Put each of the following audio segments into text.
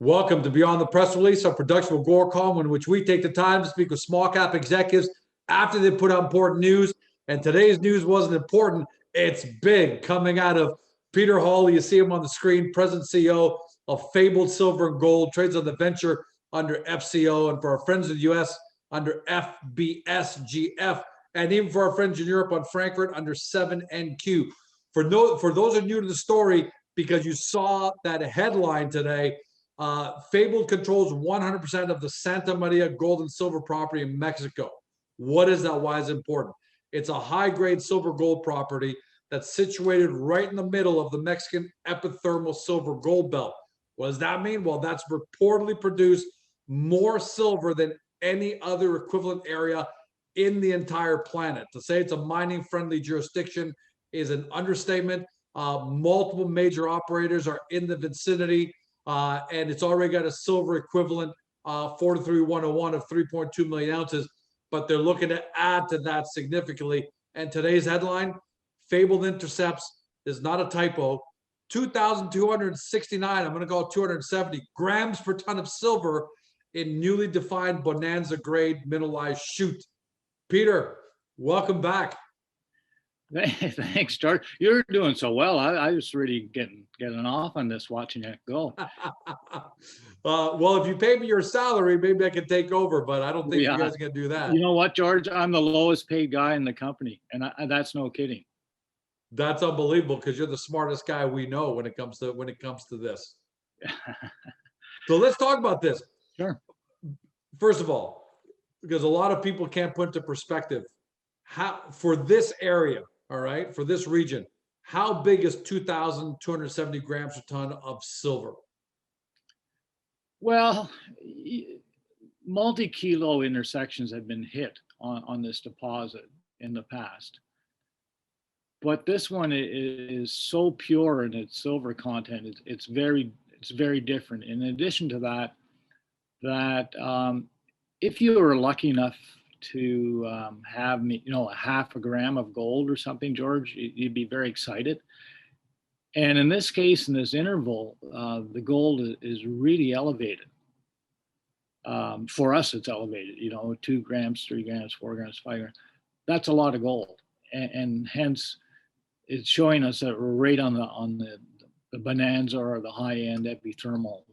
Welcome to Beyond the Press Release, a production of Gorecom, in which we take the time to speak with small cap executives after they put out important news. And today's news wasn't important. It's big, coming out of Peter Hall. You see him on the screen, President CEO of Fabled Silver Gold, trades on the venture under FCO, and for our friends in the US under FBSGF, and even for our friends in Europe on Frankfurt under 7NQ. For those of you new to the story, because you saw that headline today, Fabled controls 100% of the Santa Maria gold and silver property in Mexico. What is that? Why is it important? It's a high-grade silver gold property that's situated right in the middle of the Mexican Epithermal silver gold belt. What does that mean? Well, that's reportedly produced more silver than any other equivalent area in the entire planet. To say it's a mining-friendly jurisdiction is an understatement. Multiple major operators are in the vicinity. And it's already got a silver equivalent 43101 of 3.2 million ounces, but they're looking to add to that significantly. And today's headline, Fabled Intercepts, is not a typo, 2,269, I'm going to call it 270 grams per ton of silver in newly defined bonanza grade mineralized chute. Peter, welcome back. Thanks, George. You're doing so well. I was really getting off on this, watching it go. Well, if you pay me your salary, maybe I can take over, but I don't think you guys are going to do that. You know what, George? I'm the lowest paid guy in the company, and that's no kidding. That's unbelievable, because you're the smartest guy we know when it comes to this. So let's talk about this. Sure. First of all, because a lot of people can't put into perspective, how for this area, all right, for this region, how big is 2,270 grams per ton of silver? Well, multi-kilo intersections have been hit on this deposit in the past. But this one is so pure in its silver content. It's very different. In addition to that, if you were lucky enough to have a half a gram of gold or something, George, you'd be very excited. And in this case, in this interval, the gold is really elevated. For us, it's elevated, 2 grams, 3 grams, 4 grams, 5 grams. That's a lot of gold. And hence, it's showing us that we're right on the bonanza or the high-end epithermal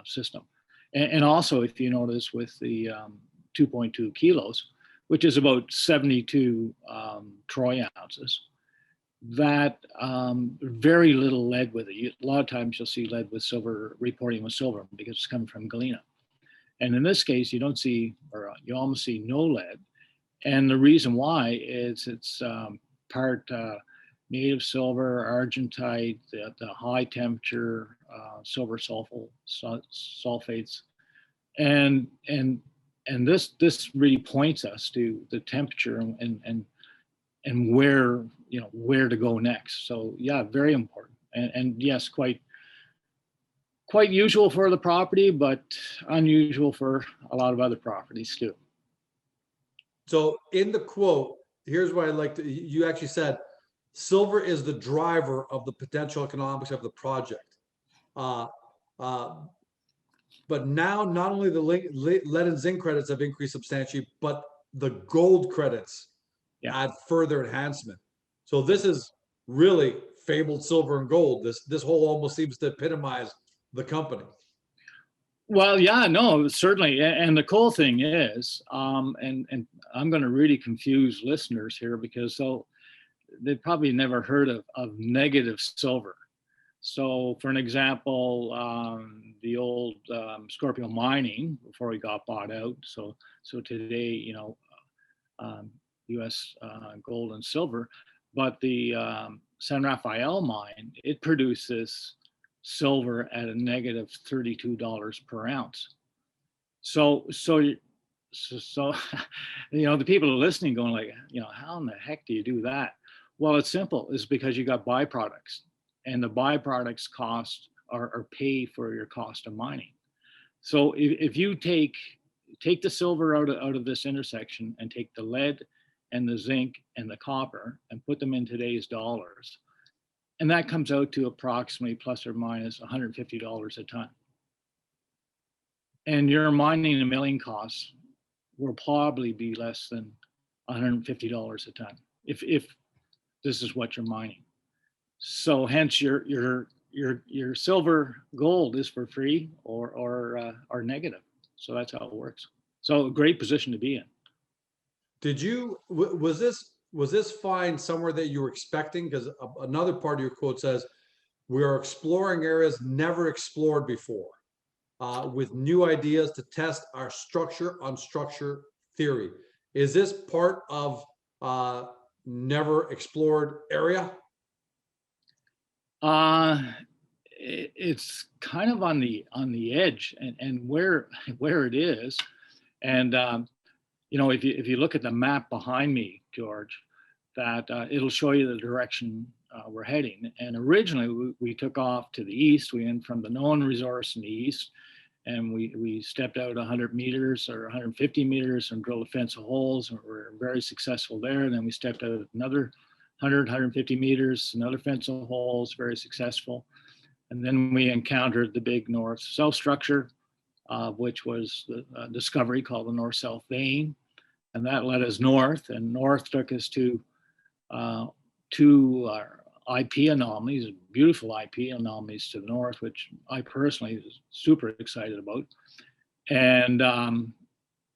system. And also, if you notice, with the 2.2 kilos, which is about 72 troy ounces, that very little lead with it. A lot of times you'll see lead with silver, reporting with silver, because it's coming from galena. And in this case, you don't see, or you almost see no lead. And the reason why is it's part native silver, argentite, the high temperature silver sulfates, and this really points us to the temperature and where to go next. So yeah, very important, and yes, quite usual for the property, but unusual for a lot of other properties too. So in the quote, here's what I like to, you actually said, silver is the driver of the potential economics of the project. But now not only the lead and zinc credits have increased substantially, but the gold credits add further enhancement. So this is really fabled silver and gold. This whole almost seems to epitomize the company. Well, yeah, no, certainly. And the cool thing is, and I'm going to really confuse listeners here, because they've probably never heard of negative silver. So for an example, the old Scorpio Mining, before we got bought out. So today, US gold and silver, but the San Rafael mine, it produces silver at a negative $32 per ounce. So the people are listening going like, how in the heck do you do that? Well, it's simple. It's because you got byproducts, and the byproducts cost or pay for your cost of mining. So if you take the silver out of this intersection and take the lead and the zinc and the copper and put them in today's dollars, and that comes out to approximately plus or minus $150 a ton. And your mining and milling costs will probably be less than $150 a ton if this is what you're mining. So hence your silver gold is for free or negative. So that's how it works. So a great position to be in. Did you was this find somewhere that you were expecting? Because another part of your quote says, "We are exploring areas never explored before, with new ideas to test our structure on structure theory." Is this part of never explored area? It's kind of on the edge, and where it is, and if you look at the map behind me, George, that it'll show you the direction we're heading. And originally we took off to the east. We went from the known resource in the east, and we stepped out 100 meters or 150 meters and drilled a fence of holes, and we were very successful there. And then we stepped out another 100, 150 meters, another fence of holes, very successful. And then we encountered the big north-south structure, which was the discovery called the north-south vein. And that led us north, and north took us to two IP anomalies, beautiful IP anomalies to the north, which I personally was super excited about. And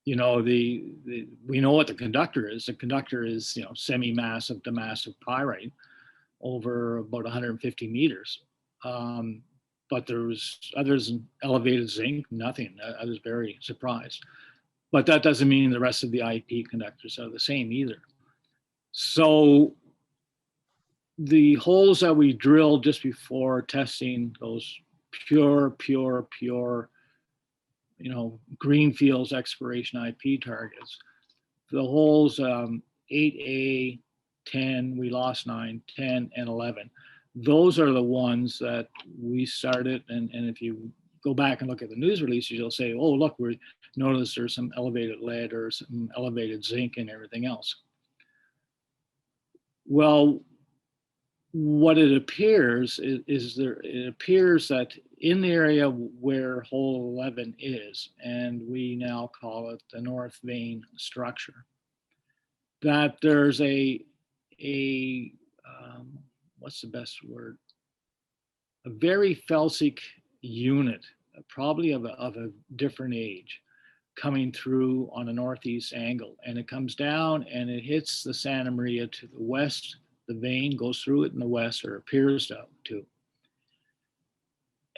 we know what the conductor is. The conductor is semi-massive to massive pyrite over about 150 meters. But there was others in elevated zinc, nothing. I was very surprised. But that doesn't mean the rest of the IP conductors are the same either. So the holes that we drilled just before testing those pure, greenfields exploration IP targets, the holes 8A, 10, we lost 9, 10, and 11. Those are the ones that we started, and if you go back and look at the news releases, you'll say, oh, look, we noticed there's some elevated lead or some elevated zinc and everything else. Well, what it appears is it appears that in the area where hole 11 is, and we now call it the north vein structure, that there's what's the best word? A very felsic unit, probably of a different age, coming through on a northeast angle, and it comes down and it hits the Santa Maria to the west. The vein goes through it in the west, or appears to.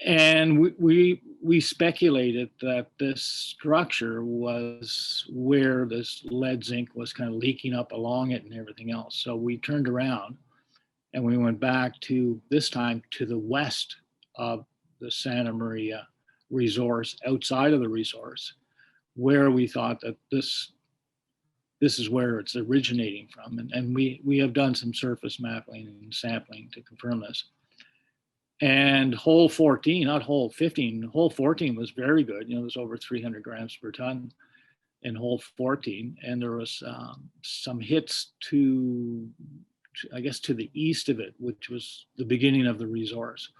And we speculated that this structure was where this lead zinc was kind of leaking up along it and everything else. So we turned around and we went back to, this time, to the west of the Santa Maria resource, outside of the resource, where we thought that this is where it's originating from. And we have done some surface mapping and sampling to confirm this. And hole 14, not hole 15, hole 14 was very good. It was over 300 grams per ton in hole 14. And there was some hits to, I guess, to the east of it, which was the beginning of the resource.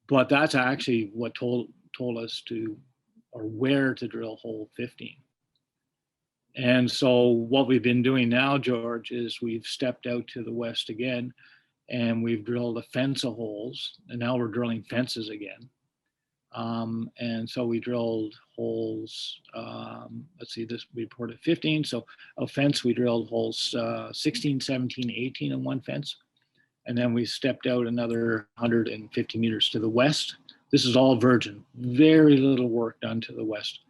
But that's actually what told us to, or where to drill hole 15. And so what we've been doing now, George, is we've stepped out to the west again, and we've drilled a fence of holes, and now we're drilling fences again. And so we drilled holes, let's see, this we reported 15. So a fence, we drilled holes 16, 17, 18 in one fence. And then we stepped out another 150 meters to the west. This is all virgin, very little work done to the west.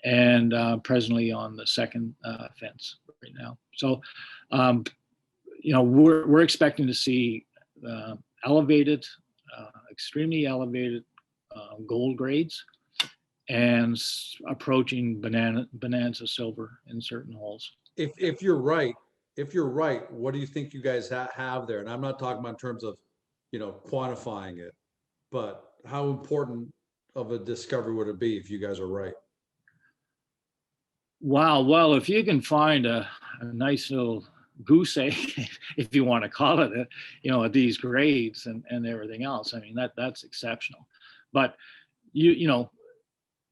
And presently on the second fence right now. So, we're expecting to see elevated, extremely elevated gold grades, and approaching bonanza silver in certain holes. If you're right, what do you think you guys have there? And I'm not talking about in terms of, quantifying it, but how important of a discovery would it be if you guys are right? Wow. Well, if you can find a nice little goose egg, if you want to call it, at these grades and everything else, I mean, that's exceptional. But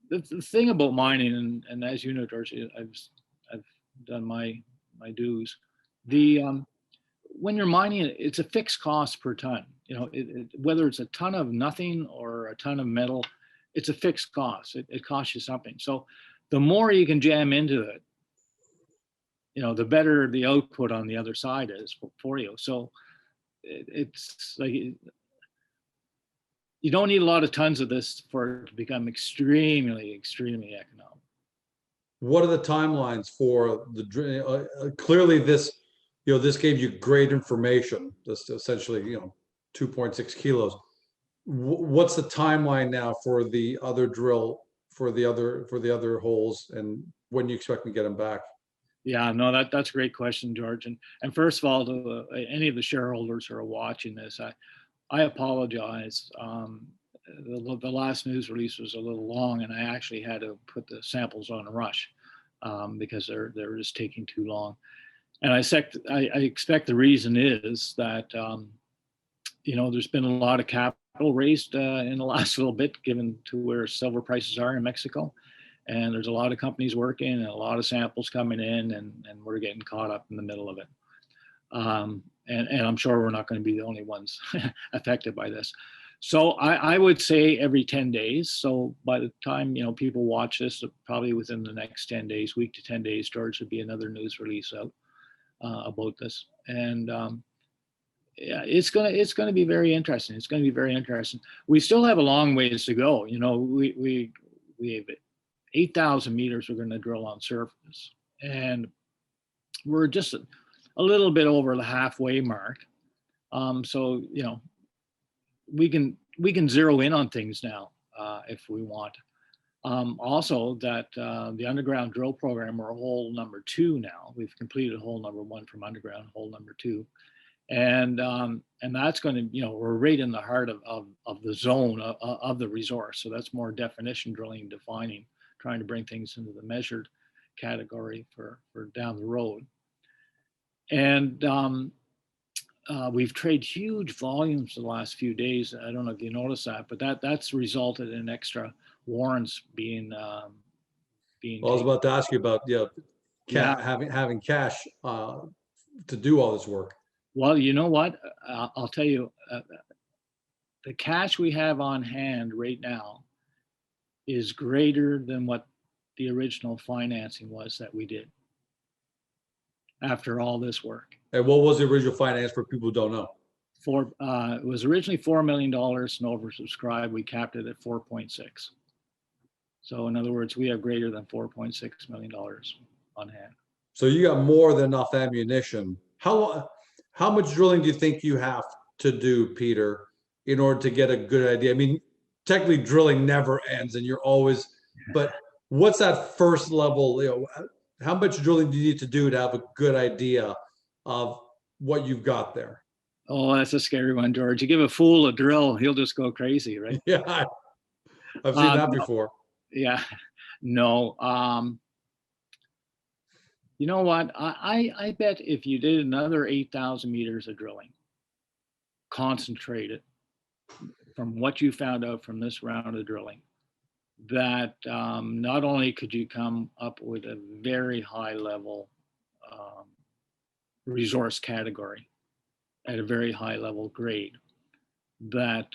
the thing about mining, and as you know, George, I've done my dues. When you're mining, it's a fixed cost per ton. Whether it's a ton of nothing or a ton of metal, it's a fixed cost. It costs you something. So the more you can jam into it, the better the output on the other side is for you. So it's like you don't need a lot of tons of this for it to become extremely, extremely economic. What are the timelines for the clearly this, this gave you great information. This essentially, 2.6 kilos. What's the timeline now for the other drill, for the other holes, and when you expect to get them back? Yeah, no, that's a great question, George. And first of all, to any of the shareholders who are watching this, I apologize. The last news release was a little long, and I actually had to put the samples on a rush because they're just taking too long. And I expect the reason is that there's been a lot of capital raised in the last little bit, given to where silver prices are in Mexico. And there's a lot of companies working and a lot of samples coming in, and we're getting caught up in the middle of it. And I'm sure we're not going to be the only ones affected by this. So I would say every 10 days. So by the time, people watch this, probably within the next 10 days, week to 10 days, George, would be another news release out about this. And yeah, it's gonna be very interesting. It's going to be very interesting. We still have a long ways to go. We have 8,000 meters we're going to drill on surface, and we're just a little bit over the halfway mark. So we can zero in on things now if we want. Also, that the underground drill program, we're hole number 2 now. We've completed hole number 1 from underground, hole number 2, and that's going to, we're right in the heart of the zone of the resource. So that's more definition drilling, defining, trying to bring things into the measured category for down the road. And we've traded huge volumes the last few days. I don't know if you noticed that, but that's resulted in extra warrants being. Well, I was about to ask you about having cash to do all this work. Well, you know what? I'll tell you, the cash we have on hand right now is greater than what the original financing was that we did after all this work. And what was the original finance for people who don't know? It was originally $4 million and oversubscribed. We capped it at 4.6. So in other words, we have greater than $4.6 million on hand. So you got more than enough ammunition. How much drilling do you think you have to do, Peter, in order to get a good idea? I mean, technically drilling never ends and you're always, but what's that first level, how much drilling do you need to do to have a good idea of what you've got there? Oh, that's a scary one, George. You give a fool a drill, he'll just go crazy, right? Yeah, I've seen that before. Yeah, no. You know what? I bet if you did another 8,000 meters of drilling, concentrated from what you found out from this round of drilling, that not only could you come up with a very high level resource category at a very high level grade, that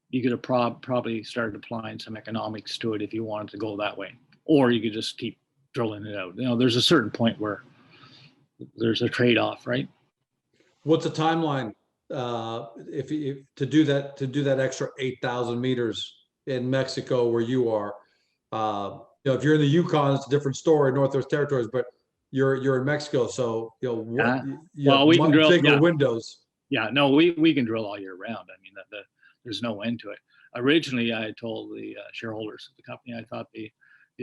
you could have probably started applying some economics to it if you wanted to go that way, or you could just keep drilling it out. There's a certain point where there's a trade-off, right? What's the timeline if to do that extra 8,000 meters in Mexico where you are? If you're in the Yukon, it's a different story, Northwest Territories, but you're in Mexico, so well, we can drill bigger windows. Yeah, no, we can drill all year round. I mean, there's no end to it. Originally, I told the shareholders of the company, I thought the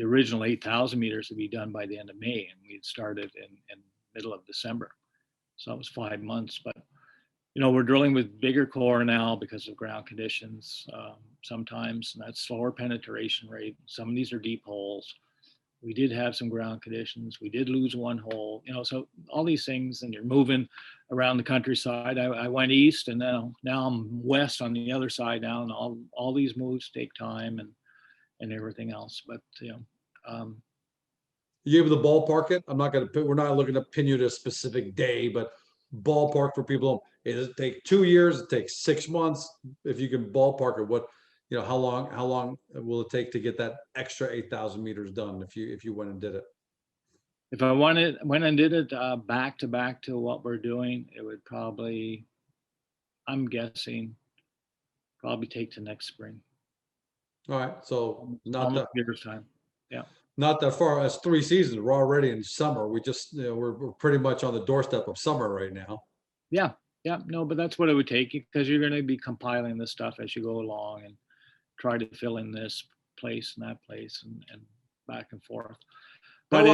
original 8,000 meters would be done by the end of May, and we had started in middle of December. So that was 5 months. But, we're drilling with bigger core now because of ground conditions sometimes, and that's slower penetration rate. Some of these are deep holes. We did have some ground conditions. We did lose one hole, so all these things, and you're moving around the countryside. I went east, and now I'm west on the other side now, and all these moves take time, and everything else. But you able to ballpark it? I'm not going to. We're not looking to pin you to a specific day, but ballpark for people. Does it take 2 years? It takes 6 months. If you can ballpark it, what how long will it take to get that extra 8,000 meters done if you went and did it? if I went and did it back to back to what we're doing, it would probably, I'm guessing, probably take to next spring. All right, so Almost year's time. Yeah. Not that far. As 3 seasons. We're already in summer. We just we're pretty much on the doorstep of summer right now. Yeah. No, but that's what it would take, because you're going to be compiling this stuff as you go along and try to fill in this place and that place and back and forth. But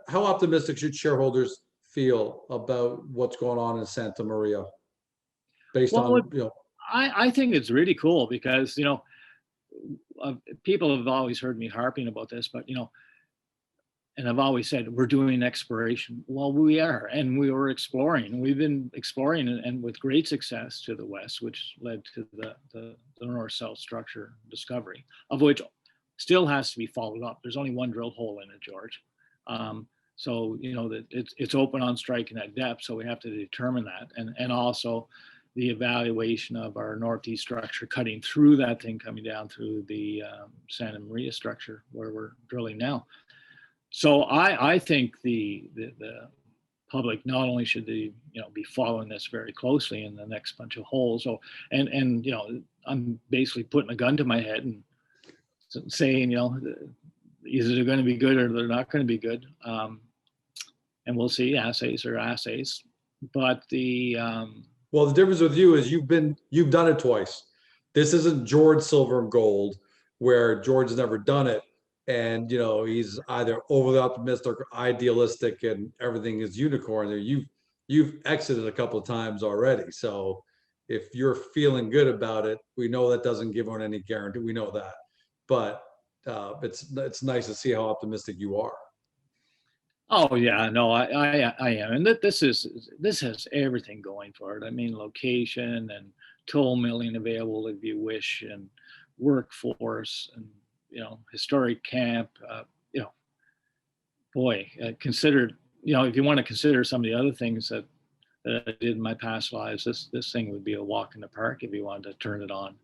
how optimistic should shareholders feel about what's going on in Santa Maria? Based on I think it's really cool, because people have always heard me harping about this, but and I've always said we're doing exploration. Well, we are, and we were exploring. We've been exploring, and with great success to the west, which led to the north-south structure discovery, of which still has to be followed up. There's only one drilled hole in it, George. So that it's open on strike and at depth, so we have to determine that, and also the evaluation of our northeast structure cutting through that thing, coming down through the Santa Maria structure where we're drilling now. So I think the public not only should they be following this very closely in the next bunch of holes. So and I'm basically putting a gun to my head and saying either they're going to be good or they're not going to be good, and we'll see. Assays are assays, but well, the difference with you is you've done it twice. This isn't George Silver and Gold, where George has never done it. And he's either overly optimistic or idealistic, and everything is unicorn. There, you've exited a couple of times already. So if you're feeling good about it, we know that doesn't give one any guarantee. We know that, but it's nice to see how optimistic you are. Oh yeah, no, I am, and this has everything going for it. I mean, location and toll milling available if you wish, and workforce, and historic camp. Consider if you want to consider some of the other things that I did in my past lives, this thing would be a walk in the park if you wanted to turn it on.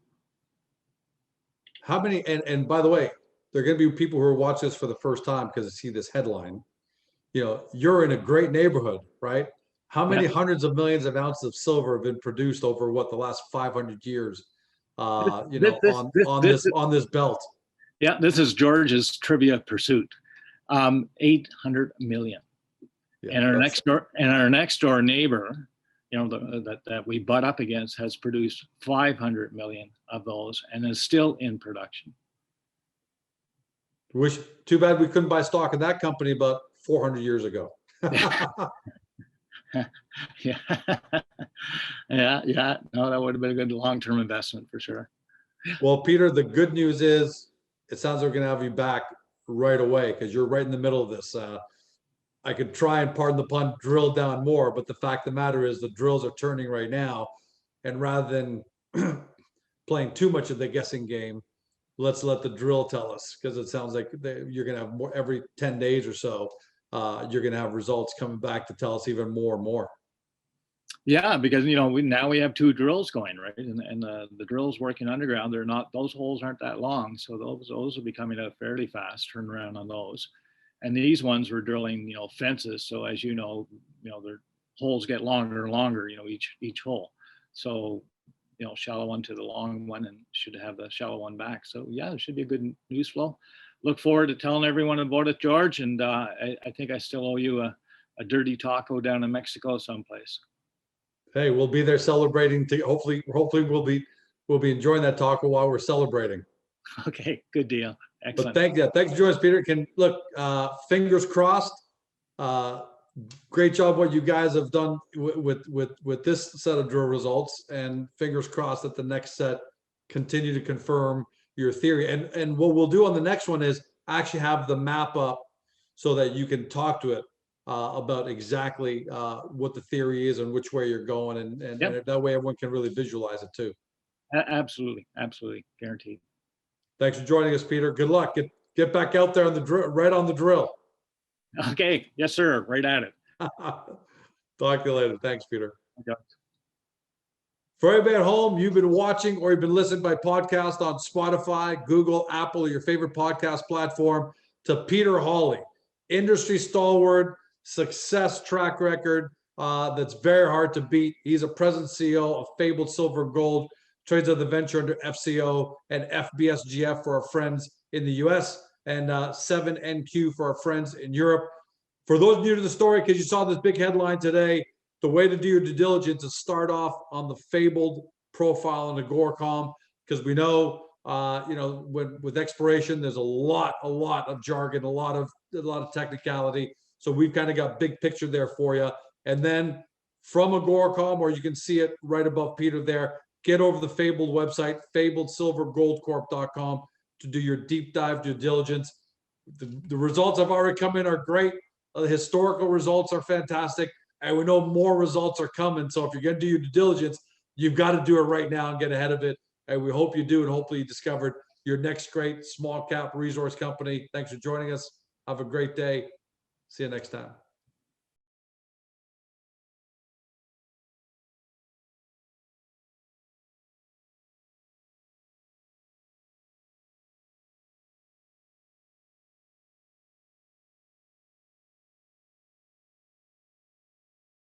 How many? And by the way, there are going to be people who are watching this for the first time because they see this headline. You're in a great neighborhood, right? How many hundreds of millions of ounces of silver have been produced over the last 500 years? On this belt. Yeah, this is George's trivia pursuit. 800 million. Yeah, and our next door neighbor, that we butt up against, has produced 500 million of those and is still in production. Too bad we couldn't buy stock in that company about 400 years ago. Yeah. No, that would have been a good long-term investment for sure. Well, Peter, the good news is it sounds like we're going to have you back right away, because you're right in the middle of this. I could try and, pardon the pun, drill down more, but the fact of the matter is the drills are turning right now. And rather than playing too much of the guessing game, let's let the drill tell us, because it sounds like you're going to have more every 10 days or so. You're going to have results coming back to tell us even more and more. Yeah, because we have 2 drills going, right, and the drills working underground. Those holes aren't that long, so those will be coming out fairly fast. Turn around on those, and these ones we're drilling, fences. So as their holes get longer and longer, each hole. So shallow one to the long one, and should have the shallow one back. So yeah, it should be a good news flow. Look forward to telling everyone about it, George. And I think I still owe you a dirty taco down in Mexico someplace. Hey, we'll be there celebrating. Hopefully we'll be enjoying that taco while we're celebrating. Okay, good deal. Excellent. But thanks for joining us, Peter. Fingers crossed. Great job what you guys have done with this set of drill results, and fingers crossed that the next set continue to confirm your theory. And what we'll do on the next one is actually have the map up so that you can talk to it about exactly what the theory is and which way you're going, and that way everyone can really visualize it too. Absolutely, guaranteed. Thanks for joining us, Peter. Good luck. Get back out there on the right on the drill. Okay. Yes, sir. Right at it. Talk to you later. Thanks, Peter. Okay. For everybody at home, you've been watching or you've been listening by podcast on Spotify, Google, Apple, or your favorite podcast platform, to Peter Hawley, industry stalwart, success track record that's very hard to beat. He's a president CEO of Fabled Silver Gold, trades of the venture under FCO and FBSGF for our friends in the US, and 7NQ for our friends in Europe. For those new to the story, because you saw this big headline today, the way to do your due diligence is start off on the Fabled profile in Agoracom, because we know, with exploration, there's a lot of jargon, a lot of technicality. So we've kind of got big picture there for you. And then from Agoracom, or you can see it right above Peter there, get over the Fabled website, fabledsilvergoldcorp.com, to do your deep dive due diligence. The results have already come in are great. The historical results are fantastic. And we know more results are coming. So if you're going to do your due diligence, you've got to do it right now and get ahead of it. And we hope you do. And hopefully you discovered your next great small cap resource company. Thanks for joining us. Have a great day. See you next time.